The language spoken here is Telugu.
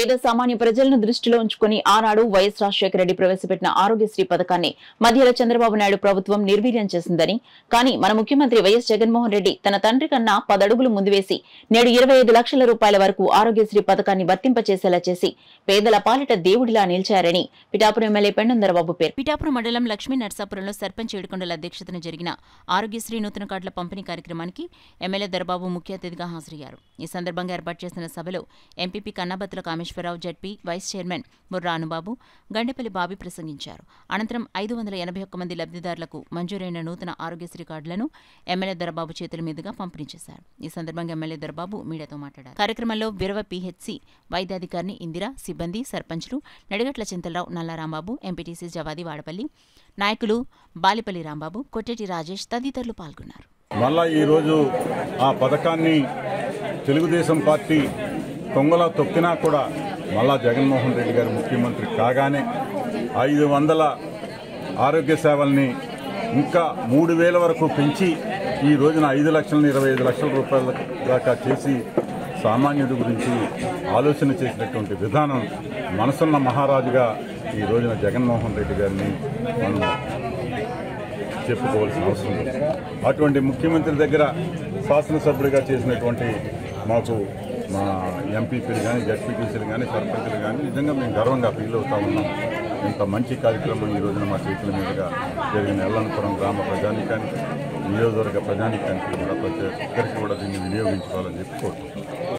పేద సామాన్య ప్రజలను దృష్టిలో ఉంచుకుని ఆనాడు వైఎస్ రాజశేఖర రెడ్డి ప్రవేశపెట్టిన ఆరోగ్యశ్రీ పథకాన్ని మధ్యలో చంద్రబాబు నాయుడు ప్రభుత్వం నిర్వీర్యం చేసిందని, కానీ మన ముఖ్యమంత్రి వైఎస్ జగన్మోహన్ రెడ్డి తన తండ్రి కన్నా 10 అడుగులు ముందు వేసి నేడు 25 లక్షల రూపాయల వరకు ఆరోగ్యశ్రీ పథకాన్ని వర్తింపచేసేలా చేసి పేదల పాలిట దేవుడిలా నిలిచారని పిఠాపురం ఎమ్మెల్యే పెండందరబాబు పేరు. పిఠాపురం మండలం లక్ష్మీ నర్సాపురంలో సర్పంచ్ ఏడుకొండల అధ్యక్షతన జరిగిన ఆరోగ్యశ్రీ నూతన కార్డుల పంపిణీ కార్యక్రమానికి ఎమ్మెల్యే దరబాబు ముఖ్య అతిథిగా హాజరయ్యారు. ఈ సందర్భంగా ఏర్పాటు చేసిన సభలో MPP Kannabathula Kameswararao, ZP vice chairman Murra Anubabu, Gandepalli Bobby ప్రసంగించారు. అనంతరం 581 మంది లబ్ధిదారులకు మంజూరైన నూతన ఆరోగ్యశ్రీ కార్డులను ఎమ్మెల్యే దరబాబు చేతుల మీదుగా పంపిణీ చేశారు. ఈ సందర్భంగా ఎమ్మెల్యే దరబాబు మీడియాతో మాట్లాడారు. కార్యక్రమంలో విరవ పీహెచ్సీ వైద్యాధికారిని ఇందిర, సిబ్బంది, సర్పంచ్లు నడిగట్ల చింతలరావు, నల్లారాంబాబు, ఎంపీటీసీ జవాది వాడపల్లి నాయకులు బాలిపల్లి రాంబాబు, కొట్టేటి రాజేష్ తదితరులు పాల్గొన్నారు. మళ్ళా ఈరోజు ఆ పథకాన్ని తెలుగుదేశం పార్టీ తొంగలా తొక్కినా కూడా మళ్ళా జగన్మోహన్ రెడ్డి గారు ముఖ్యమంత్రి కాగానే 500 ఆరోగ్య సేవల్ని ఇంకా 3000 వరకు పెంచి ఈ రోజున 5,25 లక్షల రూపాయల దాకా చేసి సామాన్యుడి గురించి ఆలోచన చేసినటువంటి విధానం మనసున్న మహారాజుగా ఈ రోజున జగన్మోహన్ రెడ్డి గారిని మనం చెప్పుకోవాల్సిన అవసరం ఉంది. అటువంటి ముఖ్యమంత్రి దగ్గర శాసనసభ్యుడిగా చేసినటువంటి మాకు మా ఎంపీపీలు కానీ, జడ్పీటీసీలు కానీ, సర్పంచులు కానీ నిజంగా మేము గర్వంగా ఫీల్ అవుతా ఉన్నాం. ఇంత మంచి కార్యక్రమం ఈ రోజున మా చేతుల మీదుగా జరిగిన ఎల్లనపురం గ్రామ ప్రజానికానికి, నియోజకవర్గ ప్రజానికానికి కూడా ప్రతి ఒక్కరికి కూడా దీన్ని వినియోగించుకోవాలని చెప్పి కోరుకుంటున్నాం.